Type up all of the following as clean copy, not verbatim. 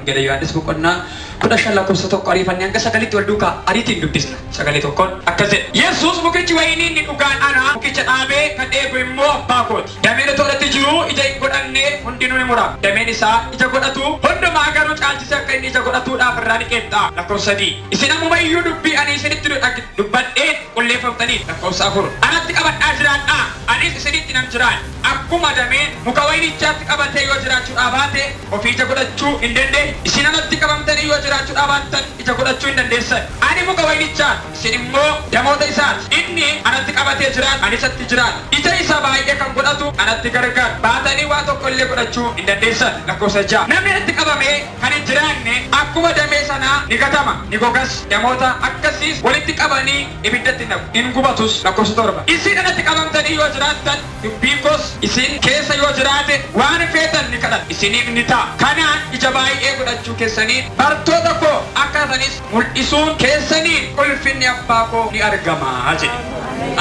wangeela Yohaannis boqonnaa 15 lakkoofsa 1 ariifannee hanga 9tti wal duukaa ariitiin dubbisna. Sagalee tokkoon akkas jedhe. Yesuus mukichi wayinii inni dhugaan ana mukicha dhaabee kan eegu immoo abbaa kooti. Dameen otoo irratti jiru ija hin godhanne hundinuu ni murama. Dameen isaa ija godhatu hundumaa garuu caalchise akka inni ija godhatuudhaaf irraa ni qeebxaa. Lakkoofsa 3. Isin ammuma iyyuu dubbii ani isinitti dubbadhee qulleeffamtanii. Lakkoofsa 4. Anatti qabadhaa jiraadhaa. Anis isinitti nan jiraadha. Akkuma dameen muka wayinichaatti qabatee yoo jiraachuudhaa baate ofii ija godhachuu hin dandeenye. Isin anatti qabamtanii yoo jiraachuudhaa baattan ija godhachuu hin dandeessan. Ani muka wayinichaati, isin immoo damoota isaati. Inni anatti qabatee jiraata, ani isatti jiraata. Ija isa baay'ee kan godhatu anatti gargaara. Baatanii waa tokko illee godhachuu hin dandeessan. Lakkoofsa 6. Namni anatti qabamee kan hin jiraanne akkuma damee sanaa ni gatama, ni gogas. Damoota akkasiis walitti qabanii ibiddatti naqu, hin gubatus. Lakkoofsa 7. Isin anatti qabamtanii yoo jiraattan dubbiin koos isin keessa yoo jiraate waan feetan ni kadhatu, isiniif ni ta'a. Kanaan ija baay'ee godhachuu keessaniin bartoota koo akka tanis mul'isuun keessaniin ulfinni abbaa koo ni argama jedhe.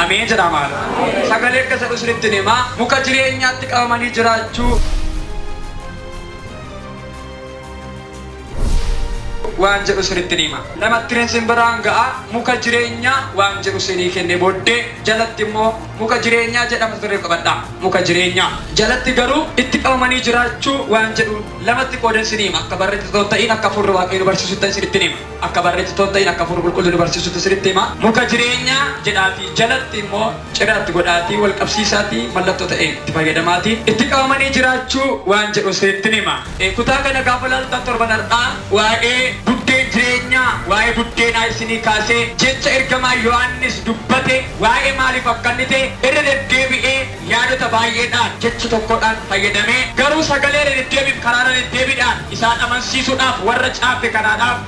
Ameen jedhama. Sagalee akka jedhu isinitti himaa muka jireenyaatti qabamanii jiraachuu waan jedhu isinitti hima. Namatti reensin biraan ga'a muka jireenyaa waan jedhu isinii kenne booddee jalatti immoo muka jireenyaa jedhama turre qabadha. Muka jireenyaa jalatti garuu itti qabamanii jiraachuu waan jedhu lamatti qoodan isinii hima. Akka barreessitoota ta'in akka furri waaqayyo nu barsiisutti isinitti hima. Akka barreessitoota ta'in akka furri qulqulluu nu barsiisutti isinitti hima. Muka jireenyaa jedhaafi jalatti immoo ciraatti godhaatii wal qabsiisaatii mallattoo ta'e itti fayyadamaatii itti qabamanii jiraachuu waan jedhu isinitti hima. Kutaa kana gaafa laaltan torban har'aa waa'ee buddeen jireenyaa waa'ee buddeenaa isinii kaasee jecha ergamaa Yohaannis dubbate waa'ee maaliif akka inni ta'e irra deddeebi'ee yaadota baay'eedhaan jecha tokkodhaan fayyadamee garuu sagalee deddeebiif karaa deddeebiidhaan isaan amansiisuudhaaf warra caafe kanaadhaaf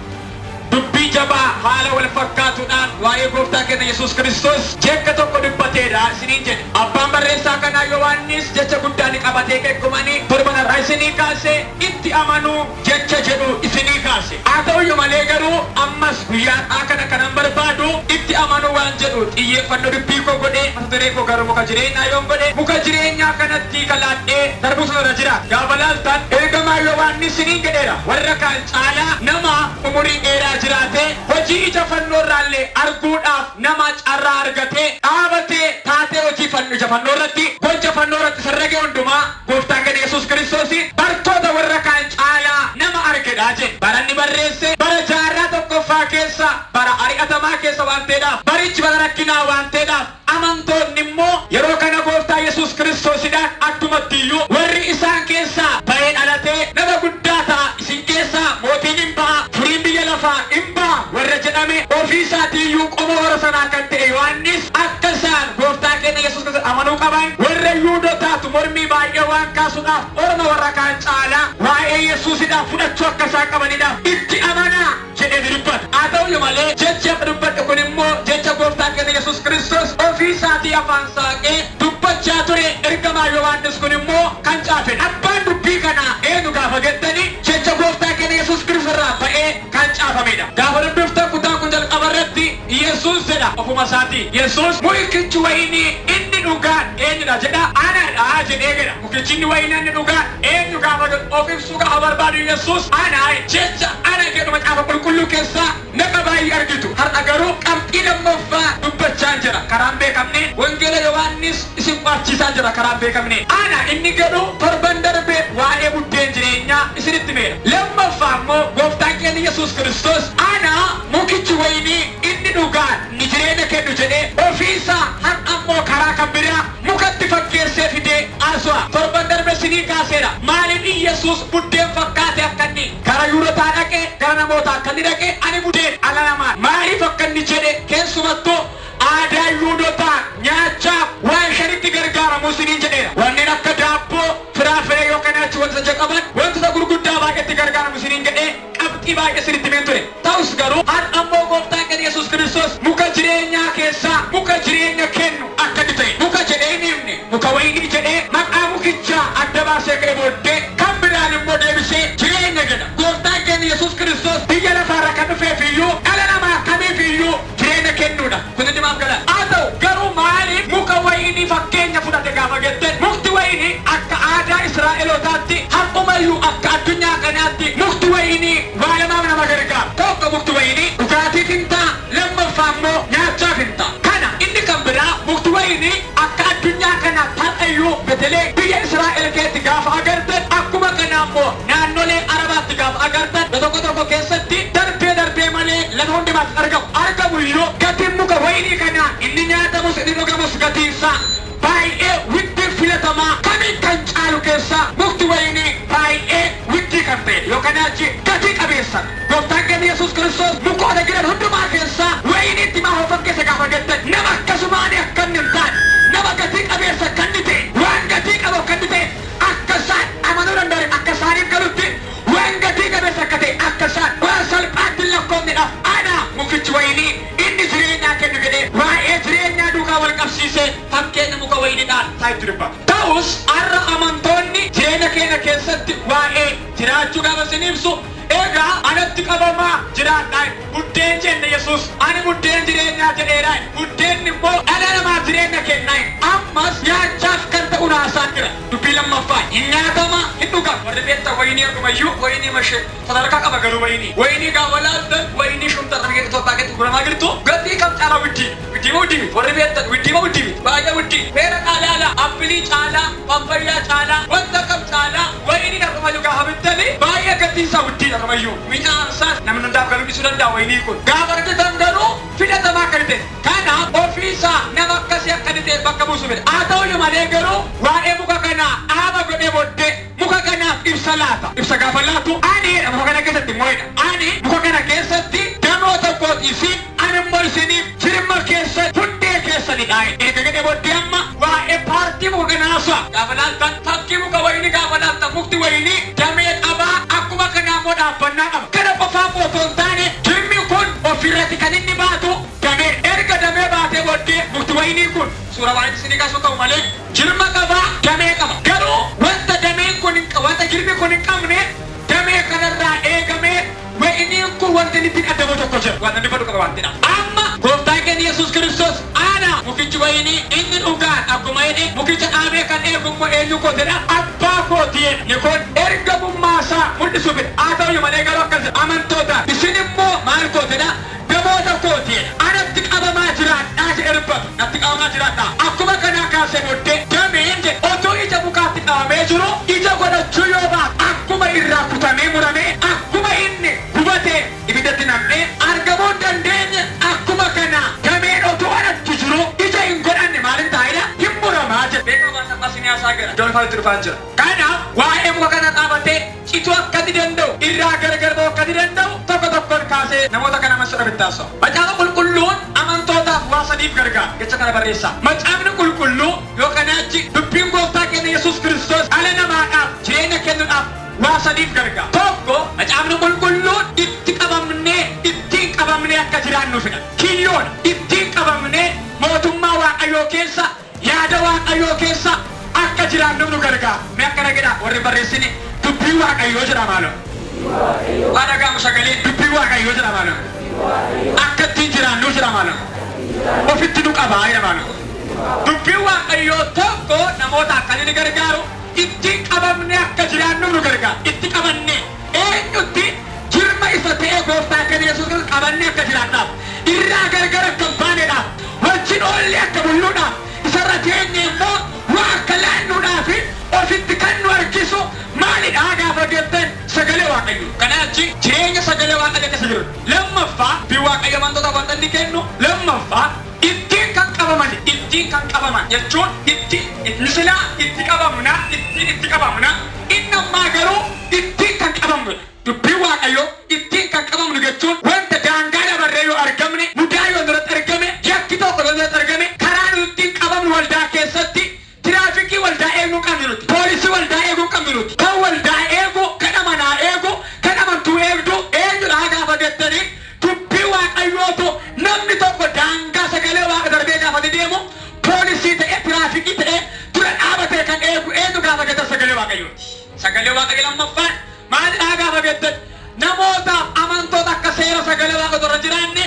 dubbii jabaa haala wal fakkaatuudhaan waa'ee gooftaa keenya Yesuus Kiristoos jecha tokko dubbateedha isiniin jedhe. Abbaan barreessaa kanaa Yohaannis jecha guddaa ni qabatee eeggumanii torban har'aa isinii kaasee itti amanuu jecha jedhu isinii kaase. Haa ta'uyyuu malee garuu ammas guyyaa kana kanan barbaadu itti amanuu waan jedhu xiyyeeffannoo dubbii koo godhee mata duree koo garuu muka jireenyaa yoon godhe muka jireenyaa kanatti galaadhee darbuu sana jira. Gaafa laaltan ergamaa Yohaannis isiniin jedheera warra kaan caalaa nama umurii dheeraa jiraate hojii ija fannoo irraallee arguudhaaf nama carraa argatee dhaabatee taatee hojii ija fannoo irratti gocha fannoo irratti sarrage hundumaa gooftaan keenya Yesuus Kiristoos bartoota warra kaan caalaa nama argedha jedhe. Baranni barreesse bara jaarraa tokkoffaa keessa bara ari'atamaa keessa waan ta'eedhaaf barichi bara rakkinaa waan ta'eedhaaf amantoonni immoo yeroo kana gooftaa Yesuus Kiristoosidhaan addumatti iyyuu warri isaan keessaa bahee dhalatee nama guddaa ta'a isin keessaa mootiin hin ba'a furiin biyya lafaa hin ba'a warra jedhame ofii isaatii iyyuu qoma warra sanaa kan ta'e Yohaannis akka isaan gooftaa keenya Yesuus Kiristoos amanuu qaban warra Yihuudootaatu mormii baay'ee waan kaasuudhaaf orma warra kaan caalaa waa'ee Yesuusidhaaf fudhachuu akka isaan qabaniidhaaf itti amanaa jedhee dubbata. Haa ta'uyyuu malee jechi amma dubbadhe kun immoo jecha gooftaa keenya Yesuus Kiristoos ofii isaatii afaan saaqee dubbachaa ture. Ergamaa Yohaannis kun immoo kan caafe abbaan dubbii kanaa eenyu gaafa jettanii jecha gooftaa keenya Yesuus Kiristoos irraa ba'ee kan caafamedha. Gaafa dubbiftan kutaan kun jalqaba irratti Yesuus jedha ofuma isaatii. Yesuus mukichi wayinii inni dhugaan eenyudha jedha anadha jedhee jedha. Mukichi inni wayinii inni dhugaan eenyu gaafa of ibsuu gaafa barbaadu Yesuus ana jecha ana jedhu macaafa qulqulluu keessaa naqa baay'ee argitu. Har'a garuu qabxii lammaffaa dubbachaa jira karaan beekamneen wangeela Yohaannis isin qo'achiisaa jira karaan beekamneen. Ana inni jedhu torban darbee waa'ee buddeen jireenyaa isinitti meera. Lammaffaa immoo gooftaan keenya Yesuus Kiristoos ana mukichi wayinii inni dhugaan ni jireenya kennu jedhee ofiisaa har'a immoo karaa kan biraa mukatti fakkeessee fidee aswaa torban darbee isinii kaaseera. Maaliif Yesuus buddeen fakkaate akka inni gara Yihuudootaa dhaqee gara namootaa akka inni dhaqee ani buddeen ala namaa maaliif akka inni jedhe keessumattuu aadaa Yihuudootaa nyaachaaf waan shanitti gargaaramuu isiniin jedheera. Wanneen akka daabboo firaafiree yookaan achi wantoota qaban wantoota gurguddaa baay'eetti gargaaramu isiniin jedhee qabxii baay'ee isinitti himeen ture. Ta'us garuu har'a immoo gooftaan keenya Yesuus Kiristoos muka jireenyaa keessaa muka jireenya kennu akka inni ta'e muka jedhee hin himne muka wayinii jedhee maqaa mukichaa adda baasee ka'e booddee kan biraan immoo deebisee jireenya jedha. Gooftaan keenya Yesuus Kiristoos biyya lafaarra kan dhufeef iyyuu dhala namaa kamiif iyyuu jireenya kennuudha. Kun inni maaf gala? Haa ta'u garuu maaliif muka wayinii fakkeenya fudhate gaafa jette mukti wayinii akka aadaa Israa'elootaatti har'umayyuu akka addunyaa kanaatti mukti wayinii betele biyya Israa'el keetti gaafa agartan akkuma kana ammoo naannolee Arabaatti gaafa agartan tokko tokko keessatti darbee malee lafa hundumaatti argamu yoo gatiin muka wayinii kana inni nyaatamus inni dhugamus gatiinsaa baay'ee widdii filatamaa kamiin kan caalu keessa mukti wayinii baay'ee widdii kan ta'e yookaan achi gatii qabeessa gooftaan keenya Yesuus Kiristoos mukoota jiran hundumaa keessa wayiniitti maa hofan keessa gaafa gattan nama akkasumaan akka inni hin taane nama gatii qabeessa kan ni ta'e waan gatii qabu kan ni ta'e akka isaan amanuu danda'an akka isaaniif galutti waan gatii qabeessa akka ta'e akka isaan waan salphaatti lakkoofnedhaaf ana mukichi wayinii inni jireenyaa kennu jedhee waa'ee jireenyaa duukaa wal qabsiisee fakkeenya muka wayiniidhaan taa'ee jirba. Ta'us har'a amantoonni jireenya keenya keessatti waa'ee jiraachuu gaafa isin ibsu egaa anatti qabamaa jiraadhaa buddeen jenne Yesuus ani buddeen jireenyaa jedheedhaa buddeen immoo dhala namaa jireenya kennaa ammas nyaachaaf kan ta'u naasaan jira dubbii lammaffaa hin nyaatama hin dhugama warri beektaa wayinii argumayyuu wayinii mashee sadarkaa qaba garuu wayinii gaafa laaltan wayinii shumtarra biyya Itoophiyaa keessatti guramaa jirtu gatii kam caalaa widdii warri beektan widdii baay'ee widdii beera qaalaala appilii caalaa pappayyaa caalaa wanta kam caalaa wayinii argumayyuu gaafa bittanii baay'ee gatiinsaa widdii argumayyuu mi'aan isaas namni hundaaf galuu dhiisuu danda'a wayinii kun gaafa argitan garuu filatamaa akka ta'e kanaaf ofiisaa nama akkasii akka ta'e bakka buusu fedha haa ta'u malee garuu waa'ee muka kanaa dhaaba godhee booddee muka kanaaf ibsa laata ibsa gaafa laatu ani muka kana keessatti moo'edha ani muka kana keessatti damoo tokkooti isin ani immoo isiniif jirma keessa hundee keessanidha eega godhee booddee amma waa'ee paartii muka kanaa gaafa laaltan fakkii muka wayinii gaafa laaltan mukti wayinii damee qabaa akkuma kanaa immoo dhaabbannaa qaba kana qofaa otoo hin taane jirmi kun ofirratti kan inni baatu damee erga damee baatee booddee mukti wayinii kun suura waan isinii kaasuu ta'u malee jirma qabaa damee qaba garuu wanta dameen kun wanta jirmi kun hin qabne damee kanarraa eegamee wayiniin kun wanta inni ittiin addamu tokko jira wanta inni fadhu qaba wantidha amma gooftaan keenya Yesuus Kiristoos ana mukichi wayinii inni dhugaan akkuma jedhe mukicha dhaabee kan eegu immoo eenyu kootedha abbaa kootii ni kun ergamummaasaa mul'isu fedha haa ta'u malee garuu akkas amantoota isin immoo maal kootedha namoota kootii anatti qabamaa jiraadhaa jedhe natti qabamaa jiraadhaa akkuma kanaa kaasee booddee dameen jedhe otoo ija mukaatti qabamee jiru ija godhachuu yoo baatu akkuma irraa kutamee muramee akkuma inni gubatee ibiddatti nam'ee argamuu dandeenye akkuma kana dameen otoo anatti jiru ija hin godhanne maalin taa'edha hin muramaa jedhe beekamaan taphasinii haasaa gara ijoon fa'aatti dhufaa jira kanaaf waa'ee muka kana dhaabatee cituu akkati danda'u irraa gargar ba'uu akkati danda'u tokko tokkoon kaasee namoota kana masira bittaasoo macaafa qulqulluun amantootaaf waa sadiif gargaara jecha kana barreessaa macaafni qulqulluu yookaan achi dubbiin gooftaa keenya Yesuus Kiristoos dhala namaadhaaf jireenya kennuudhaaf waa sadiif gargaara tokko macaafni qulqulluun ittiin qabamnee akka jiraannuufidha kiyyoodha ittiin qabamnee mootummaa Waaqayyoo keessa yaada Waaqayyoo keessa akka jiraannuuf nu gargaara mee akkana jedha warri barreessine dubbii Waaqayyoo jedha maaloo waan dhaga'amu sagalee dubbii Waaqayyoo jedha maaloo akka ittiin jiraannuuf jedha maaloo ofitti nu qabaa jedha maaloo dubbii Waaqayyoo tokko namoota akka inni gargaaru ittiin qabamnee akka jiraannuuf nu gargaara itti qabannee eenyutti jirma isa ta'ee gooftaa keenya Yesuus qabannee akka jiraannaaf irraa gargar akka hin baaneedhaaf wajjin oollee akka bulluudhaaf isarra teenye immoo waa akka laannuudhaaf ofitti kan nu harkisu maalidha gaafa jettan sagalee Waaqayyoo kanaachi jireenya sagalee Waaqayyoo keessa jiru lammaffaa bii Waaqayyo wantoota wanta inni kennu lammaffaa ittiin kan qabaman jechuun ittiin silaa itti qabamna inni ammaa garuu ittiin kan qabamnu dubbii Waaqayyoo ittiin kan qabamnu jechuun wanta daangaa dabarree yoo argamne mudaa yoo duratti argame yakki tokko yoo duratti argame karaa nu ittiin qabamnu waldaa keessatti tiraafikii waldaa eeguu qabnu nuti poolisii waldaa eeguu qabnu nuti kan waldaa eegu kan amanaa eegu kan amantuu eegdu eenyudha gaafa jettanii dubbii Waaqayyootu namni tokko daangaa sagalee Waaqa darbee gaafa deemu poolisii ta'e tiraafikii ta'e dura dhaabatee kan eegu eenyu gaafa jettan sagalee Waaqayyooti sagalee Waaqayyo lammaffaan maalidha gaafa jettan namootaaf amantoota akka seera sagalee Waaqa dura jiraanne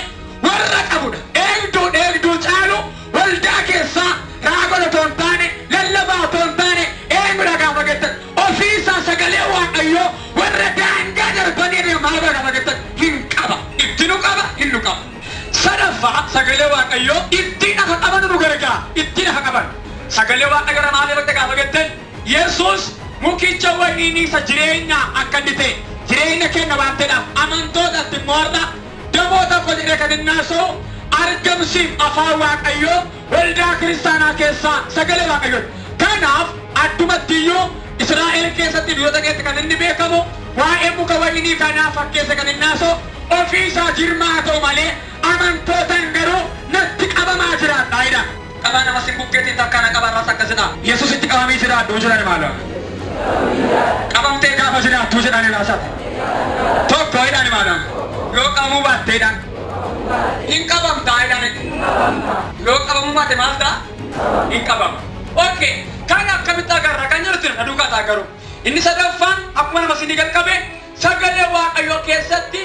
warra qabudha eegduu caalu waldaa keessaa raagota otoo hin taane lallabaa otoo hin taane eenyudha gaafa jettan ofiisaa sagalee Waaqayyoo warra daangaa darbanii maal gaafa jettan hin qaba itti nu qaba hin nu qaba sadaffaa sagalee Waaqayyoo ittiin akka qaban nu gargaara ittiin akka qaban Sagalee waaqayyo maaliif akka gaafa jettan Yesuus mukicha wayinii isa jireenya akka inni ta'e jireenya kenna waan ta'eedhaaf amantootatti moorra damoota tokko jedhee kan inni haasa'u argamsiif afaan waaqayyoo waldaa kiristaanaa keessaa sagalee waaqayyoo. Kanaaf addumattiyyuu Israa'el keessatti biyyoota keessatti kan inni beekamu waa'ee muka wayinii kanaa fakkeessa kan inni haasa'u ofii isaa jirmaa ta'u malee amantootaan garuu natti qabamaa jiraadha. Qabaa nama si bukkeetiin takkaana qabarraas akkasidha. Yesuus itti qabamii jiraadhu jedhani maala. Qabamtee gaafa jiraattu jedhani laasata. Tokko jedhani maala. Yoo qabamuu baattee jedhan. Hin qabamtaa jedhani. Yoo qabamuu baatte maal ta'a? Hin qabama. Okay. Kan akkamitti agarra kan jirtu na duukaa agarru. Inni sadaffaan akkuma nama sinii jalqabe sagalee waaqayyoo keessatti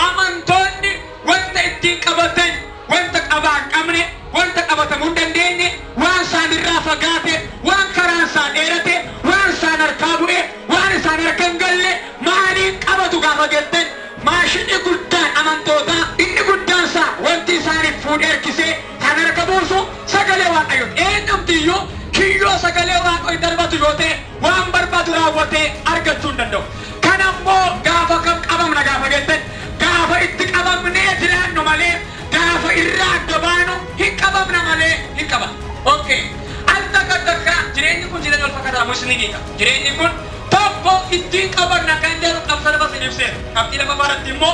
amantoonni wanta ittiin qabatan wanta qabaa hin qabne wanta qabatamuu hin dandeenye waan isaan irraa fagaate waan karaan isaan dheerate waan isaan harkaa bu'e waan isaan harka hin galle maaliin qabatu gaafa jettan maashinii guddaan amantootaa inni guddaan isaa wanti isaaniif fuudhee harkisee kan harka buusu sagalee waaqayyoo eenyumtiyyuu kiyyoo sagalee waaqayyoo darbatu yoo ta'e waan barbaadu raawwatee argachuu hin danda'u. Kan ammoo gaafa kam qabamna gaafa jettan gaafa itti qabamnee jiraannu malee gaafa irraa adda baanu hin qabamna malee hin qaban. Okay. Al takka takka jireenyi kun jireenya wal fakkaataa musliimiidha. Jireenyi kun tokko ittiin qabanna kan jedhu qabsana basin ibseera. Qabxii lafa baratti immoo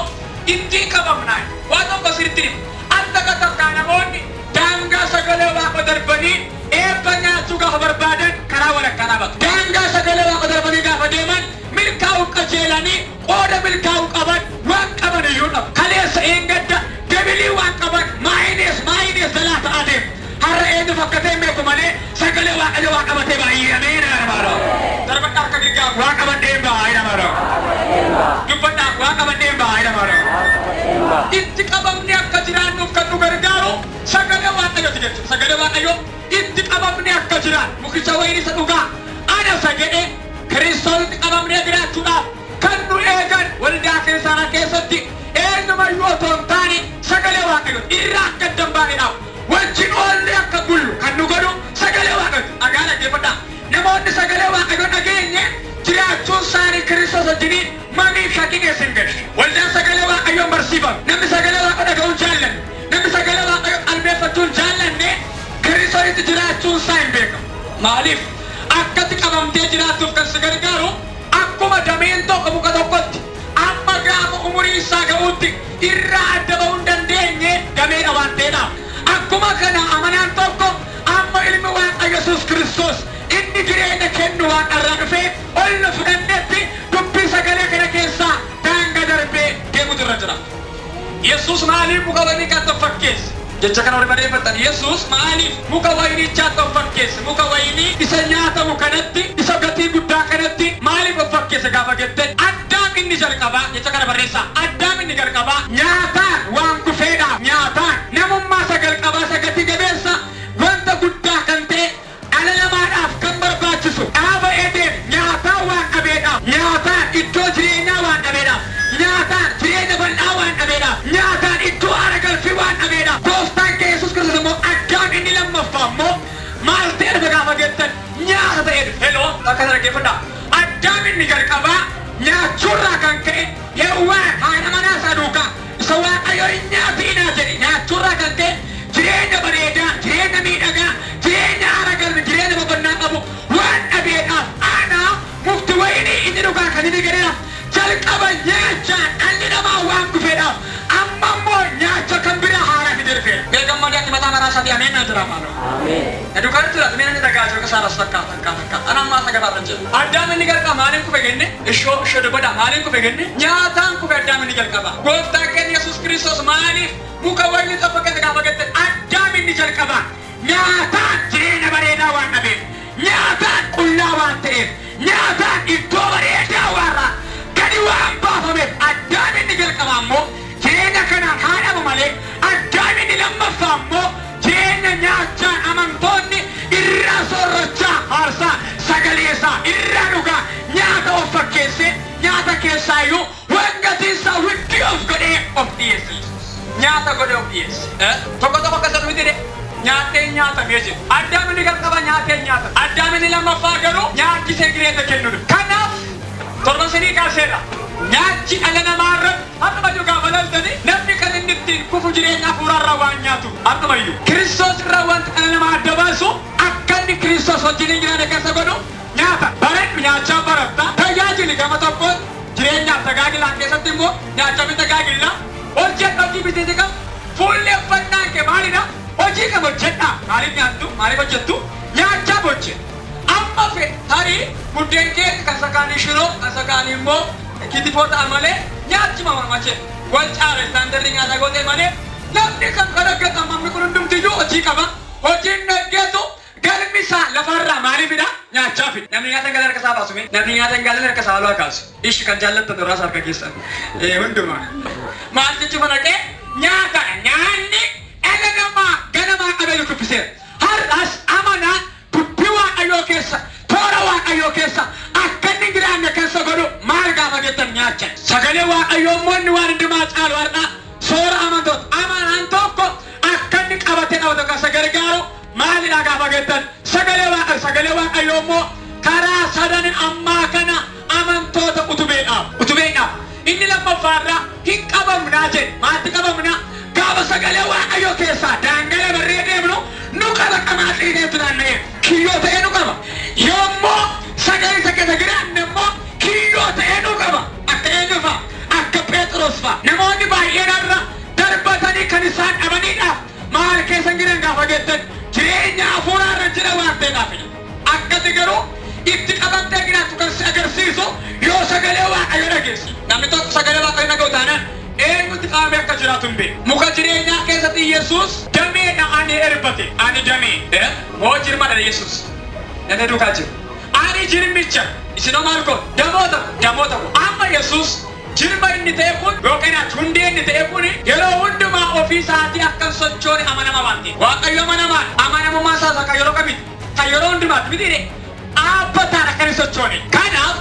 ittiin qabamna. Waan tokko sirriitti himu. Al takka takka namoonni daangaa sagalee waaqayyoo darbanii eebba nyaachuu gaafa barbaadan karaa walakkaa dhaabatu. Daangaa sagalee waaqayyoo darbanii gaafa deeman milkaa'uu qajeelanii qooda milkaa'uu qaban waan qaban iyyuu dhabu. Kaleessa eengadda debilii waan qaban maayinees jalaa ta'aa deemu. Har'a eenyu fakkatee meeku malee sagalee waaqayyoo waa qabatee baay'ee ameen namaadha. Darbadhaa akka girgaa waa qabadhee baay'ee namaadha. Dubbadhaa waa qabadhee baay'ee namaadha. Itti qabamni akka jiraannuuf kan nu gargaaru sagalee waaqayyooti jechuudha. Sagalee waaqayyoo itti qabamni akka jiraan mukicha wayinii isa dhugaa ana isa jedhee Kiristoositti qabamnee jiraachuudhaaf kan nu eegan waldaa kiristaanaa keessatti eenyumayyuu otoo hin taane sagalee waaqayyoo irraa akka dambaa'eedhaaf wajjin oollee akka bullu kan nu godhu sagalee waaqayyooti. Dhagaa dhaggeeffadhaa. Namoonni sagalee waaqayyoo dhageenye jiraachuun isaanii Kiristoos wajjiniin mamiif shakkii keessa hin galchu. Waldaan sagalee waaqayyoon barsiifamu. Namni sagalee waaqayyoo dhaga'uun jaallanne. Namni sagalee waaqayyoo qalbeeffachuun jaallanne Kiristoositti jiraachuun isaa hin beekamu. Maaliif? Akkatti qabamtee jiraachuuf kan si gargaaru akkuma dameen tokko muka tokkotti amma gaafa umurii isaa ga'utti irraa adda ba'uu hin dandeenye dameedha waan ta'eedhaaf. Akkuma kana amanaan tokko amma ilmi Waaqayyo Yesuus Kiristoos inni jireenya kennu waan irraa dhufee ol nu fudhannetti dubbii sagalee kana keessaa daangaa darbee deemutu irra jira. Yesuus maaliif muka wayinii kan of fakkeesse? Jecha kana warri bareeffatan Yesuus maaliif muka wayinichaatti of fakkeesse? Muka wayinii isa nyaatamu kanatti isa gatii guddaa kanatti maaliif of fakkeesse gaafa jettan Addaam inni jalqabaa jecha kana barreessaa. Addaam inni jalqabaa nyaataan waan gufeedhaaf nyaataan namummaa isa jalqabaa isa gatii gabeessa wanta guddaa kan ta'e dhala namaadhaaf kan barbaachisu dhaaba edeef nyaataan waan dhabeedhaaf nyaataan iddoo jireenyaa waan dhabeedhaaf nyaataan jireenya bal'aa waan dhabeedhaaf nyaataan iddoo aara galfii waan dhabeedhaaf gooftaan kee Yesuus Kiristoos immoo Addaam inni lammaffaa immoo maal ta'e dhufe gaafa jettan nyaata ta'e dhufe. Heloo akka dhaggeeffadhaa. Addaam inni jalqabaa nyaachuurraa kan ka'e Hewwaan haadha manaa isaa duukaa isa Waaqayyo hin nyaatinaa jedhe nyaachuurraa kan ka'e jireenya bareedaa jireenya miidhagaa jireenya aara galfii jireenya boqonnaa qabu waan dhabeedhaaf aanaa mukti wayinii inni dhugaa kan inni gadheedhaaf jalqaba nyaachaan dhalli namaa waan gufeedhaaf amma immoo nyaacha kan biraa haaraa fi dirfee. Beekammoo deemti mataa maraa isaati ameen na jira maaloo. Na dhugaa jirtu laata meena ni dhagaa jiru kasaaras takkaa. Ana ammaa isa gabaarra jiru. Addaam inni jalqaba maaliin kufe genne? Ishoo dubbadha maaliin kufe genne? Nyaataan kufe Addaam inni jalqaba. Gooftaan keenya Yesuus Kiristoos maaliif muka wayinii isa fakkeesse gaafa jette Addaam inni jalqaba nyaataan jireenya bareedaa waan dhabeef nyaataan qullaa waan ta'eef nyaataan iddoo bareedaa waan gadi waan baafameef Addaam inni jalqaba ammoo jireenya kanaan haadhamu malee Addaam inni lammaffaa ammoo jireenya nyaachaan amantoonni irraa soorrachaa aarsaa sagalee isaa irraa dhugaa nyaata of fakkeesse nyaata keessaayyuu waan gatiin isaa hundi of godhee of dhiyeesse. Nyaata godhee of dhiyeesse. Tokko akka saduu jedhe nyaatee nyaatamee jira. Addaamni jalqaba nyaatee nyaata. Addaamni lammaffaa garuu nyaachisee gireeta kennuudha. Kanaaf torban sadii kaaseera. Nyaachi dhala namaa irratti akkuma iyyuu gaafa laaltanii namni kan inni ittiin kufu jireenya hafuuraarraa waan nyaatu akkuma iyyuu. Kiristoos irraa wanti dhala namaa adda baasu akka inni Kiristoos wajjin hin jiraanne keessa godhu nyaata. Bareedu nyaachaa baratta. Tajaajili gama tokko jireenyaaf tajaajilaan keessatti immoo nyaachaa tajaajila. Hojii bitee qabu fuulleeffannaan kee maalidha? Hojii kama hojjedhaa. Maaliif nyaattu? Maaliif hojjettu? Nyaachaa hojje. Amma fe tarii buddeen kee kan sakaanii shiroo kan sakaanii immoo kitifoota amalee nyaatti mamamachee wal caala istaandardi nyaata gootee malee namni kan kadhaggata mamni kun hundumtiyyuu hojii qaba. Hojiin dhaggeetu galmi isaa lafarraa maaliifidha? Nyaachaafi. Namni nyaata hin galan harka isaa baasume. Namni nyaata hin galan harka isaa haaluu kaasu. Ishi kan jaallattan irraas harka keessan. Hundumaa. Maal jechuun dhaqee nyaatadha. Nyaanni dhala namaa ganamaa qabeeyyu kubbiseera. Har'as amanaa dubbii Waaqayyoo keessa toora Waaqayyoo keessa akka inni jiraanne keessa godhu maal gaafa jettan nyaachan. Sagalee Waaqayyoo immoo inni waan hundumaa caalu har'a soora amantoota. Amanaan tokko akka inni qabatee dhawatu keessa gargaaru maalidha gaafa jettan sagalee Waaqayyoo immoo karaa sadan ammaa kana amantoota utubeedhaaf. Inni lammaffaarraa hin qabamnaa jedhe. Maatti qabamnaa gaafa sagalee Waaqayyoo keessaa daangala barree deemnu nu qaba qamaa xiineetu naanna'ee kiyyoo ta'ee nu qaba. Yommuu sagalee isa keessa jiraanne immoo kiyyoo ta'ee nu qaba. Akka eenyu fa'a? Akka Phexros fa'a. Namoonni baay'een irra darbatanii kan isaan dhabaniidhaaf maal keessa jiran gaafa jettan jireenya hafuuraa irra jira waan ta'eedhaafidha. Akkati garuu itti qabamtee jiraattu kan si agarsiisu yoo sagalee Waaqayyoo dhageessi. Namni tokko sagalee Waaqayyoo dhaga'u taanaan eenyutti qabamee akka jiraatu hin beeku. Muka jireenyaa keessatti Yesuus dameedha ani erbate. Ani damee. Moo jirmadha Yesuus. Namni duukaa jiru. Ani jirmicha. Isinoo maal godhu? Damoota. Amma Yesuus jirma inni ta'e kun yookiin hundee inni ta'e kun yeroo hundumaa ofii isaatii akkan sochoone amanama waan ta'eef. Waaqayyo amanamummaa isaa kan yeroo kamitti kan yeroo hundumaatti mitiidhe dhaabbataadha kan sochoone. Kanaaf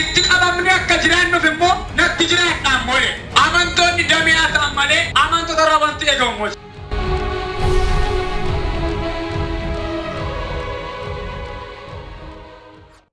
itti qabamne akka jiraannuuf immoo natti jiraadhaan moolee amantoonni damee haa ta'an malee amantoota irraa wanti eegamu